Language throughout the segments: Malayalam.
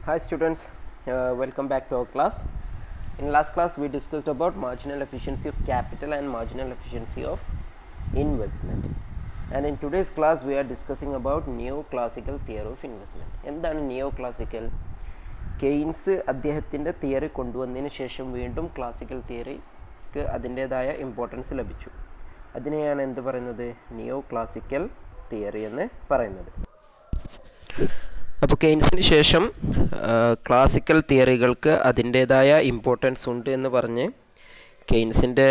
Hi students, welcome back to our class. In last class we discussed about marginal efficiency of capital and marginal efficiency of investment, and in today's class we are discussing about neoclassical theory of investment. എന്താണ് neoclassical? കെയ്ൻസ് അദ്ദേഹത്തിൻ്റെ തിയറി കൊണ്ടുവന്നതിന് ശേഷം വീണ്ടും ക്ലാസിക്കൽ തിയറിക്ക് അതിൻ്റേതായ ഇമ്പോർട്ടൻസ് ലഭിച്ചു. അതിനെയാണ് എന്ത് പറയുന്നത്? നിയോക്ലാസിക്കൽ തിയറി എന്ന് പറയുന്നത്. അപ്പോൾ കെയ്ൻസിന് ശേഷം ക്ലാസിക്കൽ തിയറികൾക്ക് അതിൻ്റേതായ ഇമ്പോർട്ടൻസ് ഉണ്ട് എന്ന് പറഞ്ഞ് കെയ്ൻസിൻ്റെ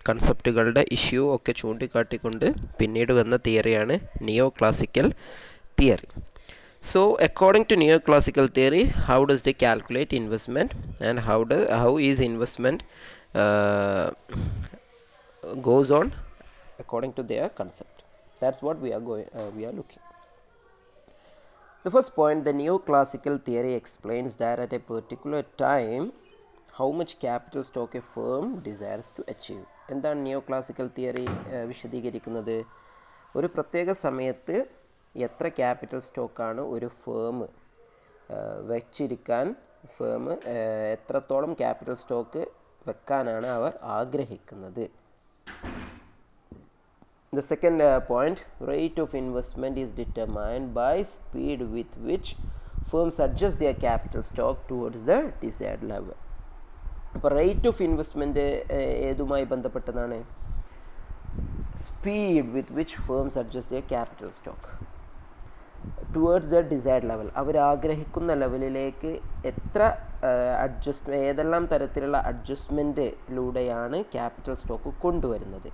കൺസെപ്റ്റുകളുടെ ഇഷ്യൂ ഒക്കെ ചൂണ്ടിക്കാട്ടിക്കൊണ്ട് പിന്നീട് വന്ന തിയറിയാണ് neoclassical theory. So according to neoclassical theory, how does they calculate investment and how is investment goes on according to their concept? That's what we are looking. The first point, the neoclassical theory explains that at a particular time, how much capital stock a firm desires to achieve. എന്താണ് neoclassical theory വിശദീകരിക്കുന്നത്? ഒരു പ്രത്യേക സമയത്ത് എത്ര ക്യാപിറ്റൽ സ്റ്റോക്കാണ് ഒരു ഫേം വെച്ചിരിക്കാൻ, ഫേം എത്രത്തോളം ക്യാപിറ്റൽ സ്റ്റോക്ക് വെക്കാനാണ് അവർ ആഗ്രഹിക്കുന്നത്. The second point, rate of investment is determined by speed with which firms adjust their capital stock towards the desired level. അപ്പോൾ റേറ്റ് ഓഫ് ഇൻവെസ്റ്റ്മെൻറ്റ് ഏതുമായി ബന്ധപ്പെട്ടതാണ്? Speed with which firms adjust their capital stock towards their desired level. അവർ ആഗ്രഹിക്കുന്ന ലെവലിലേക്ക് എത്ര ഏതെല്ലാം തരത്തിലുള്ള അഡ്ജസ്റ്റ്മെൻറ്റിലൂടെയാണ് ക്യാപിറ്റൽ സ്റ്റോക്ക് കൊണ്ടുവരുന്നത്,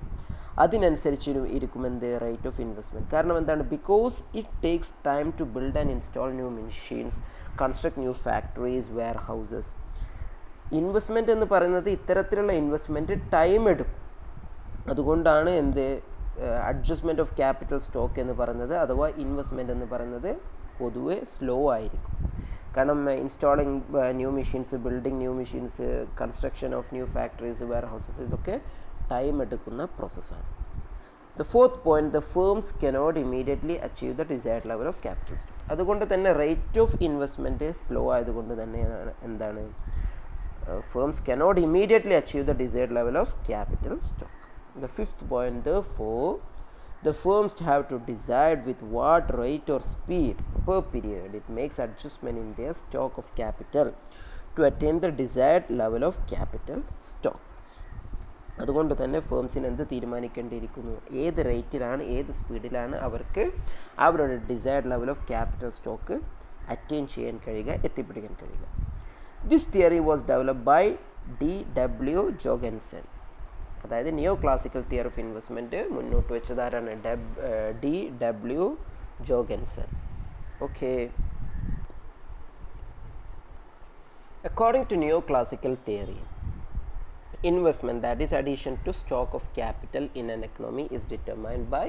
അതിനനുസരിച്ച് ഇരിക്കുമെന്ത് റേറ്റ് ഓഫ് ഇൻവെസ്റ്റ്മെൻറ്റ്. കാരണം എന്താണ്? Because it takes time to build and install new machines, construct new factories, warehouses. Investment എന്ന് പറയുന്നത് ഇത്തരത്തിലുള്ള ഇൻവെസ്റ്റ്മെൻറ്റ് ടൈം എടുക്കും. അതുകൊണ്ടാണ് എന്ത് അഡ്ജസ്റ്റ്മെൻറ്റ് ഓഫ് ക്യാപിറ്റൽ സ്റ്റോക്ക് എന്ന് പറയുന്നത്, അഥവാ ഇൻവെസ്റ്റ്മെൻറ്റ് എന്ന് പറയുന്നത് പൊതുവെ സ്ലോ ആയിരിക്കും. കാരണം installing new machines, building new machines, construction of new factories, warehouses, ഇതൊക്കെ ടൈം എടുക്കുന്ന പ്രോസസ്സാണ്. The fourth point, the firms cannot immediately achieve the desired level of capital stock. അതുകൊണ്ട് തന്നെ റേറ്റ് ഓഫ് ഇൻവെസ്റ്റ്മെൻറ്റ് സ്ലോ ആയതുകൊണ്ട് തന്നെയാണ് എന്താണ് firms cannot immediately achieve the desired level of capital stock. The fifth point, therefore, the firms have to decide with what rate or speed per period it makes adjustment in their stock of capital to attain the desired level of capital stock. അതുകൊണ്ട് തന്നെ ഫേംസിന് എന്ത് തീരുമാനിക്കേണ്ടിയിരിക്കുന്നു? ഏത് റേറ്റിലാണ്, ഏത് സ്പീഡിലാണ് അവർക്ക് അവരുടെ desired level of capital stock attain ചെയ്യാൻ കഴിയുക, എത്തിപ്പിടിക്കാൻ കഴിയുക. This theory was developed by D.W. Jorgenson. അതായത് നിയോ ക്ലാസിക്കൽ തിയറി ഓഫ് ഇൻവെസ്റ്റ്മെൻറ്റ് മുന്നോട്ട് വെച്ചതാരാണ്? D.W. Jorgenson. Okay. According to neo classical theory, investment, that is addition to stock of capital in an economy, is determined by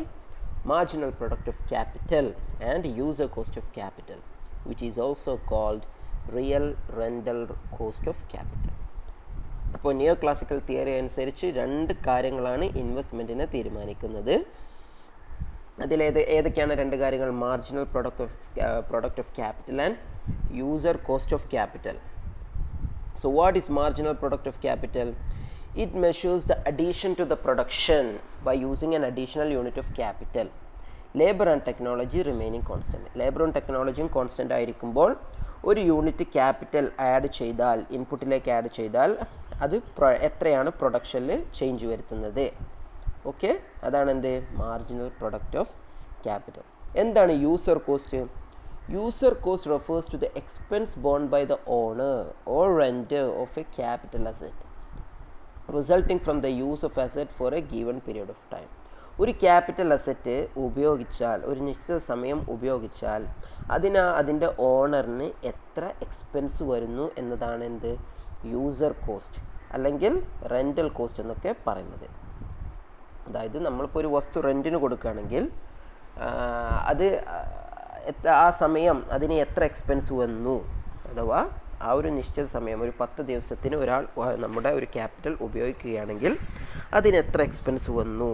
marginal product of capital and user cost of capital, which is also called real rental cost of capital. അപ്പോൾ നിയോ ക്ലാസിക്കൽ തിയറി അനുസരിച്ച് രണ്ട് കാര്യങ്ങളാണ് ഇൻവെസ്റ്റ്മെൻറ്റിനെ തീരുമാനിക്കുന്നത്. ഏതൊക്കെയാണ് രണ്ട് കാര്യങ്ങൾ? Marginal product of capital and user cost of capital. So what is marginal product of capital? It measures the addition to the production by using an additional unit of capital. Labor and technology remaining constant. Labor and technology constant ആയിരിക്കുമ്പോൾ ഒരു യൂണിറ്റ് ക്യാപിറ്റൽ ആഡ് ചെയ്താൽ, ഇൻപുട്ടിലേക്ക് ആഡ് ചെയ്താൽ അത് എത്രയാണ് പ്രൊഡക്ഷനിൽ ചേഞ്ച് വരുത്തുന്നത്. ഓക്കെ, അതാണ് എന്ത് മാർജിനൽ പ്രൊഡക്റ്റ് ഓഫ് ക്യാപിറ്റൽ. എന്താണ് user cost? User cost refers to the expense borne by the owner or renter of a capital asset resulting from the use of asset for a given period of time. ഒരു ക്യാപിറ്റൽ അസറ്റ് ഉപയോഗിച്ചാൽ, ഒരു നിശ്ചിത സമയം ഉപയോഗിച്ചാൽ അതിൻ്റെ ഓണറിന് എത്ര എക്സ്പെൻസ് വരുന്നു എന്നതാണ് എന്ത് യൂസർ കോസ്റ്റ് അല്ലെങ്കിൽ റെൻ്റൽ കോസ്റ്റ് എന്നൊക്കെ പറയുന്നത്. അതായത് നമ്മളിപ്പോൾ ഒരു വസ്തു റെൻറ്റിന് കൊടുക്കുകയാണെങ്കിൽ അത് ആ സമയം അതിന് എത്ര എക്സ്പെൻസ് വന്നു, അഥവാ ആ ഒരു നിശ്ചിത സമയം ഒരു 10 ദിവസത്തിന് ഒരാൾ നമ്മുടെ ഒരു ക്യാപിറ്റൽ ഉപയോഗിക്കുകയാണെങ്കിൽ അതിന് എത്ര എക്സ്പെൻസ് വന്നു,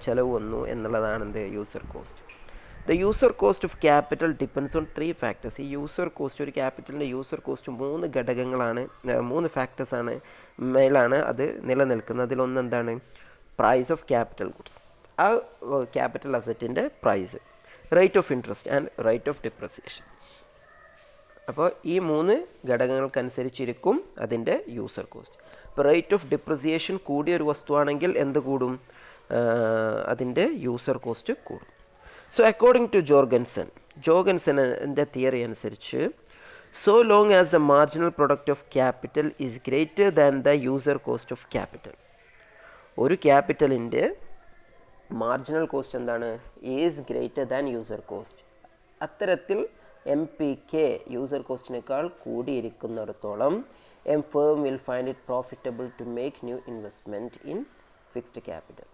ചിലവ് വന്നു എന്നുള്ളതാണ് എന്ത് user cost. The user cost of capital depends on 3 factors. ഈ യൂസർ കോസ്റ്റ്, ഒരു ക്യാപിറ്റലിൻ്റെ യൂസർ കോസ്റ്റ് 3 ഘടകങ്ങളാണ്, 3 ഫാക്ടേഴ്സാണ് മേലാണ് അത് നിലനിൽക്കുന്നത്. അതിലൊന്ന് എന്താണ്? പ്രൈസ് ഓഫ് ക്യാപിറ്റൽ ഗുഡ്സ്, ആ ക്യാപിറ്റൽ അസറ്റിൻ്റെ price, rate of interest and rate of depreciation. അപ്പോൾ ഈ 3 ഘടകങ്ങൾക്കനുസരിച്ചിരിക്കും അതിൻ്റെ യൂസർ കോസ്റ്റ്. ഇപ്പോൾ റേറ്റ് ഓഫ് ഡിപ്രിസിയേഷൻ കൂടിയ ഒരു വസ്തുവാണെങ്കിൽ എന്ത് കൂടും? അതിൻ്റെ യൂസർ കോസ്റ്റ് കൂടും. സോ അക്കോർഡിംഗ് ടു ജോർഗൻസൻ്റെ തിയറി അനുസരിച്ച്, so long as the marginal product of capital is greater than the user cost of capital, ഒരു ക്യാപിറ്റലിൻ്റെ മാർജിനൽ കോസ്റ്റ് എന്താണ്? Is greater than user cost. അത്തരത്തിൽ MPK യൂസർ കോസ്റ്റിനേക്കാൾ കൂടിയിരിക്കുന്നിടത്തോളം firm will find it profitable to make new investment in fixed capital.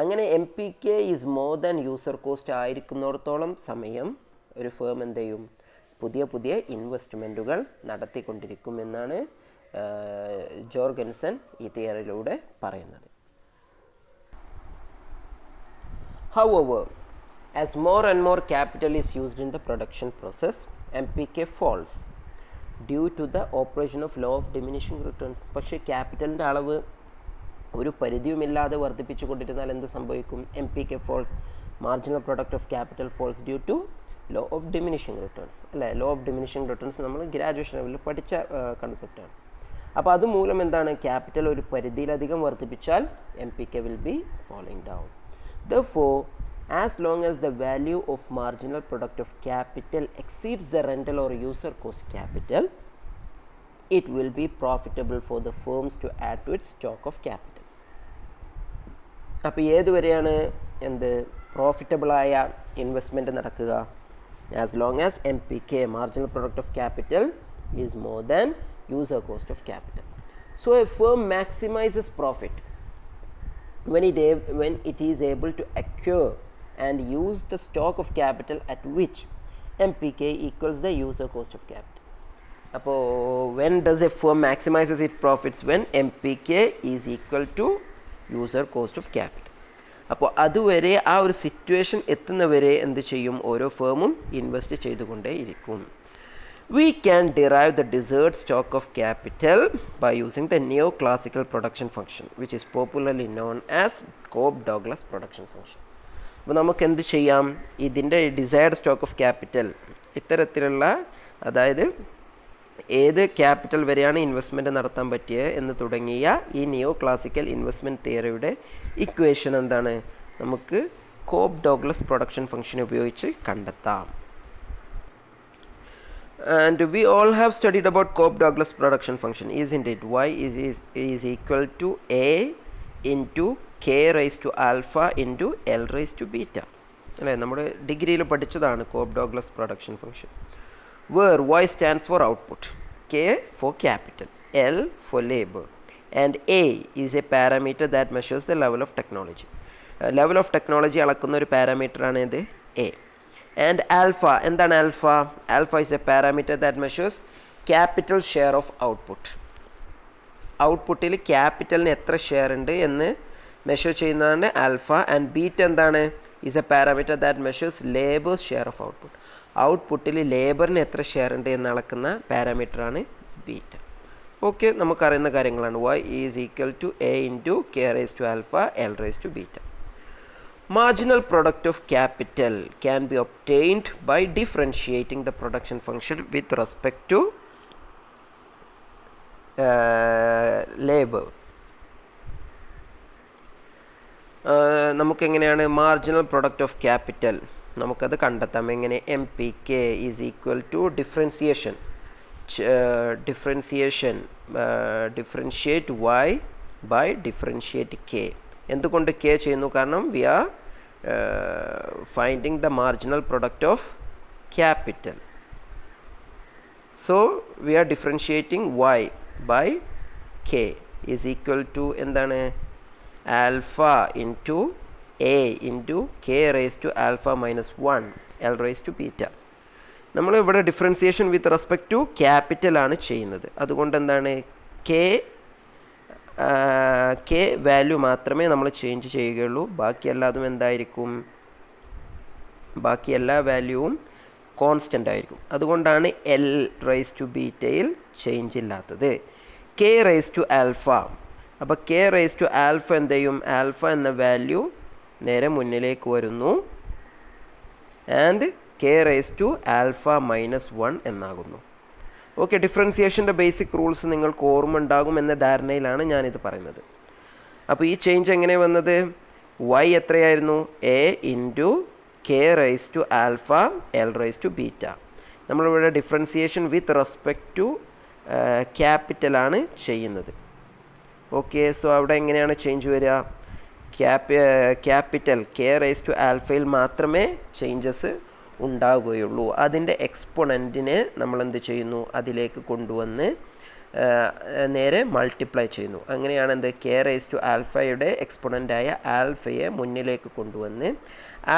അങ്ങനെ MPK is more than user cost ആയിരിക്കുന്നിടത്തോളം സമയം ഒരു ഫേം എന്ത് ചെയ്യും? പുതിയ ഇൻവെസ്റ്റ്മെൻറ്റുകൾ നടത്തിക്കൊണ്ടിരിക്കുമെന്നാണ് ജോർഗൻസൺ ഈ തിയറിയിലൂടെ പറയുന്നത്. However, as more and more capital is used in the production process, MPK falls due to the operation of law of diminishing returns. പക്ഷേ ക്യാപിറ്റലിൻ്റെ അളവ് ഒരു പരിധിയുമില്ലാതെ വർദ്ധിപ്പിച്ചു കൊണ്ടിരുന്നാൽ എന്ത് സംഭവിക്കും? MPK falls, marginal product of capital falls due to law of diminishing returns. അല്ലേ? law of diminishing returns നമ്മൾ ഗ്രാജുവേഷൻ ലെവലിൽ പഠിച്ച കൺസെപ്റ്റാണ്. അപ്പോൾ അതുമൂലം എന്താണ്? ക്യാപിറ്റൽ ഒരു പരിധിയിലധികം വർദ്ധിപ്പിച്ചാൽ MPK will be falling down. Therefore, as long as the value of marginal product of capital exceeds the rental or user cost capital, it will be profitable for the firms to add to its stock of capital. അപ്പോൾ ഏതുവരെയാണ് എന്ത് പ്രോഫിറ്റബിളായ ഇൻവെസ്റ്റ്മെൻറ്റ് നടക്കുക? As long as MPK, marginal product of capital, is more than user cost of capital. So A firm maximises profit when it is able to acquire and use the stock of capital at which MPK equals the user cost of capital. അപ്പോൾ when does a firm maximizes its profits? When MPK is equal to user cost of capital. അപ്പോൾ അതുവരെ ആ ഒരു സിറ്റുവേഷൻ എത്തുന്നവരെ എന്ത് ചെയ്യും? ഓരോ ഫേമും invest ചെയ്തുകൊണ്ടേയിരിക്കും. We can derive the desired stock of capital by using the neoclassical production function, which is popularly known as Cobb-Douglas production function. അപ്പോൾ നമുക്ക് എന്ത് ചെയ്യാം? ഇതിൻ്റെ ഡിസൈർഡ് സ്റ്റോക്ക് ഓഫ് ക്യാപിറ്റൽ ഇത്തരത്തിലുള്ള, അതായത് ഏത് ക്യാപിറ്റൽ വരെയാണ് ഇൻവെസ്റ്റ്മെൻറ്റ് നടത്താൻ പറ്റിയത് എന്ന് തുടങ്ങിയ ഈ നിയോ ക്ലാസിക്കൽ ഇൻവെസ്റ്റ്മെൻറ്റ് തിയറിയുടെ ഇക്വേഷൻ എന്താണ്? നമുക്ക് കോബ്-ഡോഗ്ലസ് പ്രൊഡക്ഷൻ ഫംഗ്ഷൻ ഉപയോഗിച്ച് കണ്ടെത്താം. And we all have studied about Cobb-Douglas production function, isn't it? Y is equal to A into K raised to alpha into L raised to beta. അല്ലേ? നമ്മുടെ ഡിഗ്രിയിൽ പഠിച്ചതാണ് Cobb-Douglas production function, where Y stands for output, K for capital, L for labor, and A is a parameter that measures the level of technology. Level of technology അളക്കുന്ന ഒരു പാരാമീറ്ററാണ് ഇത് A. And alpha, എന്താണ് alpha? Alpha is a parameter that measures capital share of output. ഔട്ട്പുട്ടിൽ ക്യാപിറ്റലിന് എത്ര ഷെയർ ഉണ്ട് എന്ന് മെഷർ ചെയ്യുന്നതാണ് ആൽഫ. ആൻഡ് ബീറ്റ എന്താണ്? is a parameter that measures labor's share of output. ഔട്ട്പുട്ടിൽ ലേബറിന് എത്ര ഷെയർ ഉണ്ട് എന്ന് അളക്കുന്ന പാരാമീറ്ററാണ് ബീറ്റ. ഓക്കെ, നമുക്കറിയുന്ന കാര്യങ്ങളാണ്. Y is equal to A into K raised to alpha L raised to beta. Marginal product of capital can be obtained by differentiating the production function with respect to labor. നമുക്കെങ്ങനെയാണ് മാർജിനൽ പ്രൊഡക്റ്റ് ഓഫ് ക്യാപിറ്റൽ നമുക്കത് കണ്ടെത്താം? എങ്ങനെ? MPK is equal to differentiate Y by differentiate K. എന്തുകൊണ്ട് K ചെയ്യുന്നു? കാരണം we are finding the marginal product of capital. So we are differentiating Y by K is equal to എന്താണ്? alpha into A into K raised to alpha minus 1 L raised to beta. നമ്മൾ ഇവിടെ differentiation with respect to capital ആണ് ചെയ്യുന്നത്. അതുകൊണ്ട് എന്താണ്? കെ വാല്യൂ മാത്രമേ നമ്മൾ ചേഞ്ച് ചെയ്യുകയുള്ളൂ. ബാക്കി എല്ലാതും എന്തായിരിക്കും? ബാക്കി എല്ലാ വാല്യൂവും കോൺസ്റ്റൻ്റ് ആയിരിക്കും. അതുകൊണ്ടാണ് എൽ റൈസ് ടു ബീറ്റയിൽ ചേഞ്ച് ഇല്ലാത്തത്. കെ റൈസ് ടു ആൽഫ, അപ്പോൾ കെ റൈസ് ടു ആൽഫ എന്ത് ചെയ്യും? ആൽഫ എന്ന വാല്യൂ നേരെ മുന്നിലേക്ക് വരുന്നു and K raise to alpha -1 എന്നാകുന്നു. ഓക്കെ, ഡിഫറൻസിയേഷൻ്റെ ബേസിക് റൂൾസ് നിങ്ങൾക്ക് ഓർമ്മ ഉണ്ടാകും എന്ന ധാരണയിലാണ് ഞാനിത് പറയുന്നത്. അപ്പോൾ ഈ ചേഞ്ച് എങ്ങനെ വന്നത്? y എത്രയായിരുന്നു? a into K raise to alpha L raise to beta. നമ്മളിവിടെ ഡിഫറൻസിയേഷൻ വിത്ത് റെസ്പെക്റ്റ് ടു ക്യാപിറ്റലാണ് ചെയ്യുന്നത്. ഓക്കെ, സോ അവിടെ എങ്ങനെയാണ് ചേഞ്ച് വരിക? ക്യാപിറ്റൽ കെ റൈസ് ടു ആൽഫയിൽ മാത്രമേ ചേഞ്ചസ് ഉണ്ടാവുകയുള്ളൂ. അതിൻ്റെ എക്സ്പൊണൻറ്റിനെ നമ്മൾ എന്ത് ചെയ്യുന്നു? അതിലേക്ക് കൊണ്ടുവന്ന് നേരെ മൾട്ടിപ്ലൈ ചെയ്യുന്നു. അങ്ങനെയാണ് എന്ത്? കെ റൈസ് ടു ആൽഫയുടെ എക്സ്പൊണൻ്റായ ആൽഫയെ മുന്നിലേക്ക് കൊണ്ടുവന്ന്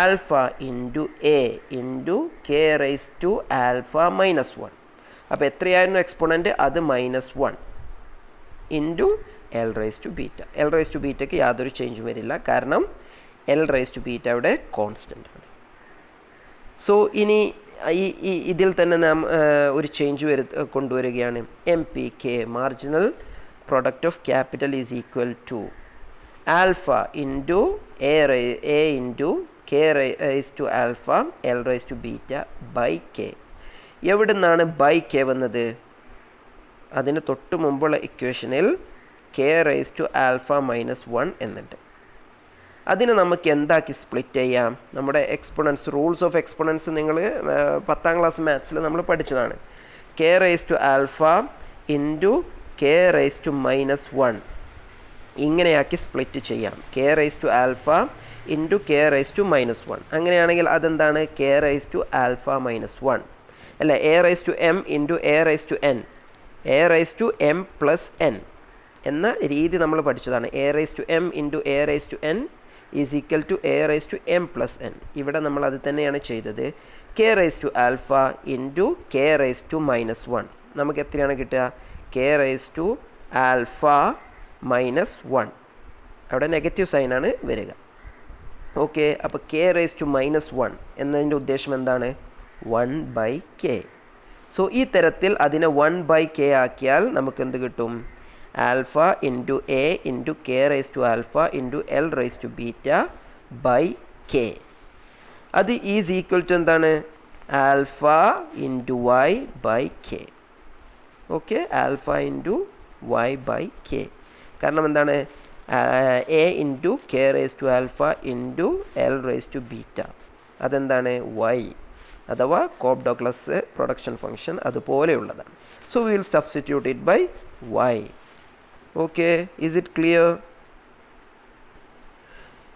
alpha into A into K raise to alpha -1. അപ്പോൾ എത്രയായിരുന്നു എക്സ്പൊണൻ്റ്? അത് -1 into L raise to beta. L raise to ബീറ്റയ്ക്ക് യാതൊരു ചേഞ്ചും വരില്ല, കാരണം എൽ റൈസ് ടു ബീറ്റ അവിടെ കോൺസ്റ്റൻ്റ് ആണ്. സോ ഇനി ഇതിൽ തന്നെ നാം ഒരു ചേഞ്ച് കൊണ്ടുവരികയാണ്. M P K marginal product of capital is equal to alpha into A into K raise to alpha L raise to beta by K. എവിടെ നിന്നാണ് ബൈ കെ വന്നത്? അതിന് തൊട്ട് മുമ്പുള്ള ഇക്വേഷനിൽ കെ റൈസ് ടു ആൽഫ -1 എന്നുണ്ട്. അതിന് നമുക്ക് എന്താക്കി സ്പ്ലിറ്റ് ചെയ്യാം? നമ്മുടെ എക്സ്പൊണൻസ്, റൂൾസ് ഓഫ് എക്സ്പൊണൻസ് നിങ്ങൾ 10ാം ക്ലാസ് മാത്സിൽ നമ്മൾ പഠിച്ചതാണ്. K raise to alpha into K raise to -1 ഇങ്ങനെയാക്കി സ്പ്ലിറ്റ് ചെയ്യാം. K raise to alpha into K raise to -1. അങ്ങനെയാണെങ്കിൽ അതെന്താണ്? കെ റൈസ് ടു ആൽഫ -1 അല്ല, A raise to M into A raise to N, A raise to M plus N എന്ന രീതി നമ്മൾ പഠിച്ചതാണ്. A raise to M into A raise to N is equal to A raise to M plus N. ഇവിടെ നമ്മൾ അത് തന്നെയാണ് ചെയ്തത്. K raise to alpha into K raise to -1 നമുക്ക് എത്രയാണ് കിട്ടുക? K raise to alpha -1. അവിടെ നെഗറ്റീവ് സൈനാണ് വരിക. ഓക്കെ, അപ്പോൾ കെ റൈസ് ടു -1 എന്നതിൻ്റെ ഉദ്ദേശം എന്താണ്? 1/k. സോ ഈ തരത്തിൽ അതിനെ 1/k ആക്കിയാൽ നമുക്ക് എന്ത് കിട്ടും? Alpha into A into K raise to alpha into L raise to beta by K. അത് ഈസ് ഈക്വൽ ടു എന്താണ്? Alpha into Y by K. Okay, alpha into Y by K. കാരണം എന്താണ്? A into K raise to alpha into L raise to beta അതെന്താണ്? വൈ അഥവാ കോപ്പ് ഡോഗ്ലസ് പ്രൊഡക്ഷൻ ഫംഗ്ഷൻ അതുപോലെയുള്ളതാണ്. So we will substitute it by Y. Okay, is it clear?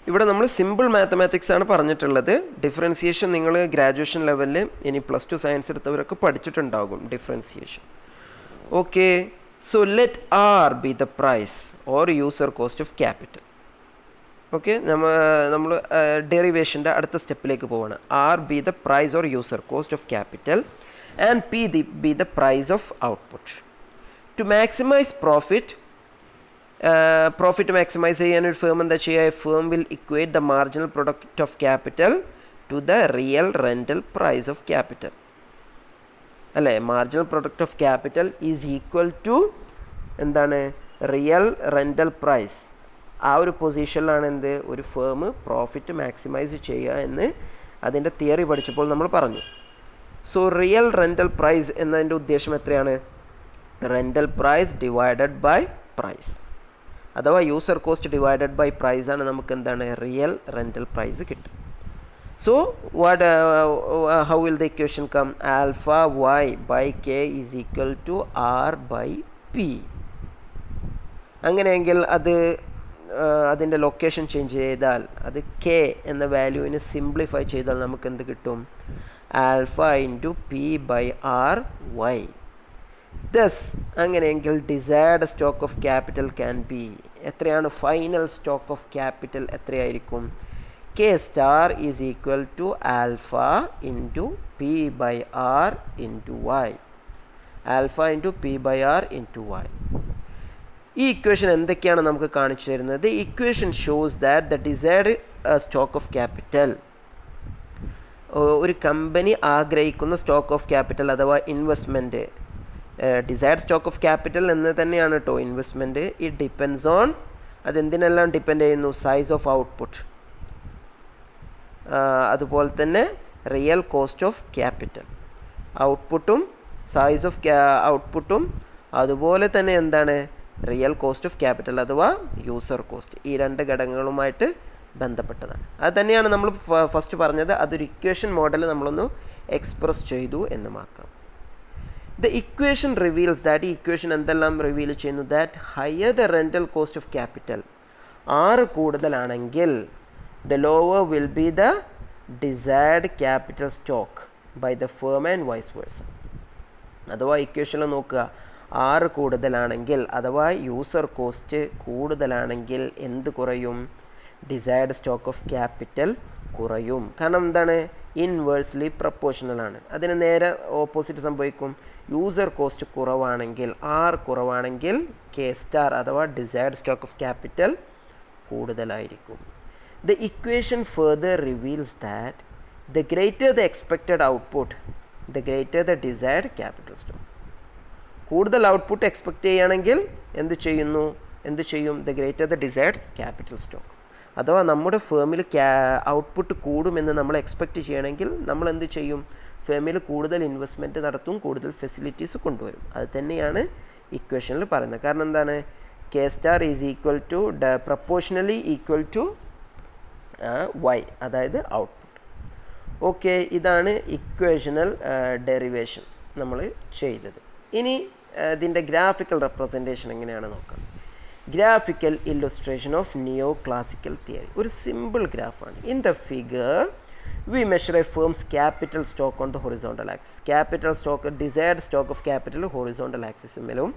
ഇവിടെ നമ്മൾ സിമ്പിൾ മാത്തമാറ്റിക്സ് ആണ് പറഞ്ഞിട്ടുള്ളത്. ഡിഫറൻസിയേഷൻ നിങ്ങൾ ഗ്രാജുവേഷൻ ലെവലിൽ ഇനി +2 സയൻസ് എടുത്തവരൊക്കെ പഠിച്ചിട്ടുണ്ടാകും differentiation. Okay, so let R be the price or user cost of capital. Okay, നമ്മൾ ഡെറിവേഷൻ്റെ അടുത്ത സ്റ്റെപ്പിലേക്ക് പോവാണ്. R be the price or user cost of capital and P be the price of output. To maximize profit maximize ചെയ്യാൻ ഒരു ഫേം എന്താ ചെയ്യുക? Firm will equate the marginal product of capital to the real rental price of capital. അല്ലേ, marginal product of capital is equal to എന്താണ്? Real rental price. ആ ഒരു പൊസിഷനിലാണ് എന്ത്? ഒരു ഫേം പ്രോഫിറ്റ് മാക്സിമൈസ് ചെയ്യുക എന്ന് അതിൻ്റെ തിയറി പഠിച്ചപ്പോൾ നമ്മൾ പറഞ്ഞു. സോ റിയൽ റെൻ്റൽ പ്രൈസ് എന്നതിൻ്റെ ഉദ്ദേശം എത്രയാണ്? Rental price divided by price അഥവാ user cost divided by price ആണ് നമുക്ക് എന്താണ്? റിയൽ റെൻ്റൽ പ്രൈസ് കിട്ടും. So how will the equation come? Alpha Y by K is equal to R by P. അങ്ങനെയെങ്കിൽ അതിൻ്റെ ലൊക്കേഷൻ ചേഞ്ച് ചെയ്താൽ അത് കെ എന്ന വാല്യൂവിന് സിംപ്ലിഫൈ ചെയ്താൽ നമുക്ക് എന്ത് കിട്ടും? Alpha into P by R Y. Thus അങ്ങനെയെങ്കിൽ desired stock of capital can be എത്രയാണ്? ഫൈനൽ സ്റ്റോക്ക് ഓഫ് ക്യാപിറ്റൽ എത്രയായിരിക്കും? K star is equal to alpha into P by R into Y. Alpha into P by R into Y. ഈ ഇക്വേഷൻ എന്തൊക്കെയാണ് നമുക്ക് കാണിച്ചു തരുന്നത്? Equation shows that the desired stock of capital ഒരു കമ്പനി ആഗ്രഹിക്കുന്ന സ്റ്റോക്ക് ഓഫ് ക്യാപിറ്റൽ അഥവാ investment, desired stock of capital എന്ന് തന്നെയാണ് കേട്ടോ ഇൻവെസ്റ്റ്മെൻറ്റ്. ഇറ്റ് ഡിപ്പെൻഡ്സ് ഓൺ, അതെന്തിനെല്ലാം ഡിപ്പെൻഡ് ചെയ്യുന്നു? സൈസ് ഓഫ് ഔട്ട്പുട്ട്, അതുപോലെ തന്നെ റിയൽ കോസ്റ്റ് ഓഫ് ക്യാപിറ്റൽ. ഔട്ട്പുട്ടും സൈസ് ഓഫ് ഔട്ട്പുട്ടും അതുപോലെ തന്നെ എന്താണ്? റിയൽ കോസ്റ്റ് ഓഫ് ക്യാപിറ്റൽ അഥവാ യൂസർ കോസ്റ്റ്. ഈ രണ്ട് ഘടകങ്ങളുമായിട്ട് ബന്ധപ്പെട്ടതാണ്. അത് തന്നെയാണ് നമ്മൾ ഫസ്റ്റ് പറഞ്ഞത്. അതൊരു ഇക്വേഷൻ മോഡൽ നമ്മളൊന്ന് എക്സ്പ്രസ് ചെയ്തു എന്ന് മാത്രം. ദ ഇക്വേഷൻ റിവീൽസ് ദാറ്റ്, ഈ ഇക്വേഷൻ എന്തെല്ലാം റിവീൽ ചെയ്യുന്നു? That higher the rental cost of capital, 6 കൂടുതലാണെങ്കിൽ the lower will be the desired capital stock by the firm and vice versa. അഥവാ ഇക്വേഷനിൽ നോക്കുക, 6 കൂടുതലാണെങ്കിൽ അഥവാ യൂസർ കോസ്റ്റ് കൂടുതലാണെങ്കിൽ എന്ത് കുറയും? ഡിസൈർഡ് സ്റ്റോക്ക് ഓഫ് ക്യാപിറ്റൽ കുറയും. കാരണം എന്താണ്? ഇൻവേഴ്സ്ലി പ്രപ്പോർഷണൽ ആണ്. അതിന് നേരെ ഓപ്പോസിറ്റ് സംഭവിക്കും. യൂസർ കോസ്റ്റ് കുറവാണെങ്കിൽ, കുറവാണെങ്കിൽ കെ സ്റ്റാർ അഥവാ ഡിസൈർഡ് സ്റ്റോക്ക് ഓഫ് ക്യാപിറ്റൽ കൂടുതലായിരിക്കും. The equation further reveals that the greater the expected output, the greater the desired capital stock. കൂടുതൽ ഔട്ട്പുട്ട് എക്സ്പെക്റ്റ് ചെയ്യുകയാണെങ്കിൽ എന്ത് ചെയ്യും? The greater the desired capital stock. അഥവാ നമ്മുടെ ഫേമിൽ ഔട്ട്പുട്ട് കൂടുമെന്ന് നമ്മൾ എക്സ്പെക്റ്റ് ചെയ്യണമെങ്കിൽ നമ്മൾ എന്ത് ചെയ്യും? ഫേമിൽ കൂടുതൽ ഇൻവെസ്റ്റ്മെൻറ്റ് നടത്തും, കൂടുതൽ ഫെസിലിറ്റീസ് കൊണ്ടുവരും. അത് തന്നെയാണ് ഇക്വേഷനിൽ പറയുന്നത്. കാരണം എന്താണ്? K star is equal to proportionally equal to Y, അതായത് ഔട്ട്പുട്ട്. ഓക്കെ, ഇതാണ് ഇക്വേഷണൽ ഡെറിവേഷൻ നമ്മൾ ചെയ്തത്. ഇനി ഇതിൻ്റെ ഗ്രാഫിക്കൽ റെപ്രസെൻറ്റേഷൻ എങ്ങനെയാണ് നോക്കാം. Graphical illustration of neo classical theory. ഒരു സിമ്പിൾ ഗ്രാഫാണ്. In the figure we measure a firm's capital stock on the horizontal axis. Capital stock, desired stock of capital horizontal axis melum.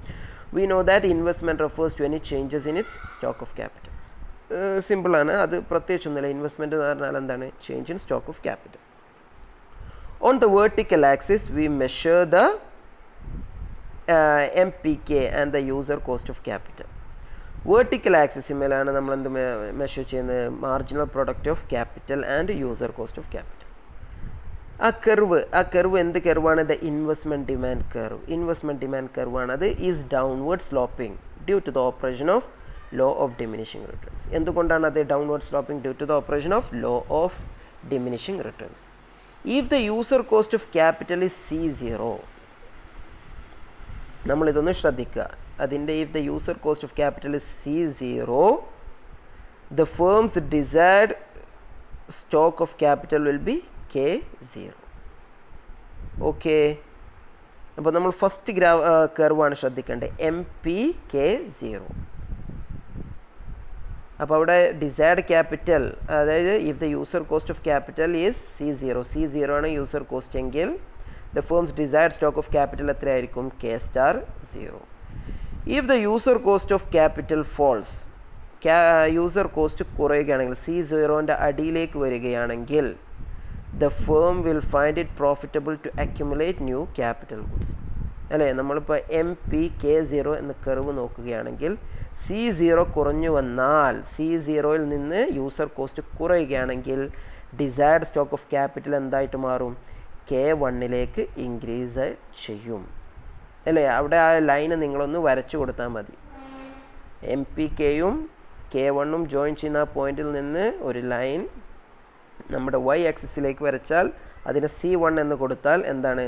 We know that investment refers to any changes in its stock of capital. Simple ആണ്. അത് പ്രത്യേകിച്ചൊന്നുമില്ല. ഇൻവെസ്റ്റ്മെൻറ്റ് എന്ന് പറഞ്ഞാൽ എന്താണ്? Change in stock of capital. On the vertical axis we measure the MPK and the user cost of capital. Vertical axis മേലാണ് നമ്മൾ എന്ത് മെഷർ ചെയ്യുന്നത്? Marginal product of capital and user cost of capital. ആ കർവ് എന്ത് കർവാണ്? The investment demand curve. Investment demand കർവാണ്. അത് is downward sloping due to the operation of law of diminishing returns. എന്തുകൊണ്ടാണ് അത് downward sloping? Due to the operation of law of diminishing returns. If the user cost of capital is C0, നമ്മളിതൊന്ന് ശ്രദ്ധിക്കുക. അതിൻ്റെ if the user cost of capital is C0, the firm's desired stock of capital will be K0. Okay, അപ്പോൾ നമ്മൾ ഫസ്റ്റ് കർവാണ് ശ്രദ്ധിക്കേണ്ടത്, MPK0. അപ്പോൾ അവിടെ ഡിസൈർഡ് ക്യാപിറ്റൽ, അതായത് if the user cost of capital is C0 ആണ് യൂസർ കോസ്റ്റ് എങ്കിൽ the firm's desired stock of capital എത്രയായിരിക്കും? K*0. If the user cost of capital falls, user cost കുറയുകയാണെങ്കിൽ, C0ൻ്റെ അടിയിലേക്ക് വരികയാണെങ്കിൽ, the firm will find it profitable to accumulate new capital goods. അല്ലേ? നമ്മളിപ്പോൾ MPK0 എന്ന കർവ് നോക്കുകയാണെങ്കിൽ C0 കുറഞ്ഞു വന്നാൽ, C0യിൽ നിന്ന് യൂസർ കോസ്റ്റ് കുറയുകയാണെങ്കിൽ ഡിസൈർഡ് സ്റ്റോക്ക് ഓഫ് ക്യാപിറ്റൽ എന്തായിട്ട് മാറും? K1ലേക്ക് ഇൻക്രീസ് ചെയ്യും. അല്ലേ? അവിടെ ആ ലൈന് നിങ്ങളൊന്ന് വരച്ചു കൊടുത്താൽ മതി. MPKയും K1ഉം ജോയിൻ ചെയ്യുന്ന ആ പോയിന്റിൽ നിന്ന് ഒരു ലൈൻ നമ്മുടെ Y ആക്സിസിലേക്ക് വരച്ചാൽ അതിന് C1 എന്ന് കൊടുത്താൽ എന്താണ്?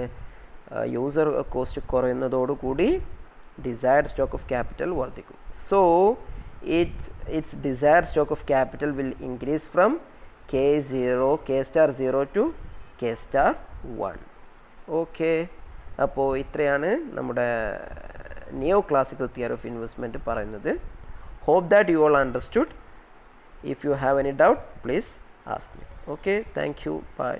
യൂസർ കോസ്റ്റ് കുറയുന്നതോടുകൂടി ഡിസൈർഡ് സ്റ്റോക്ക് ഓഫ് ക്യാപിറ്റൽ വർദ്ധിക്കും. So it's desired stock of capital will increase from K*0 to K*1. Okay, അപ്പോൾ ഇത്രയാണ് നമ്മുടെ neo classical theory of investment പറയുന്നത്. Hope that you all understood. If you have any doubt please ask me. Okay, thank you, by.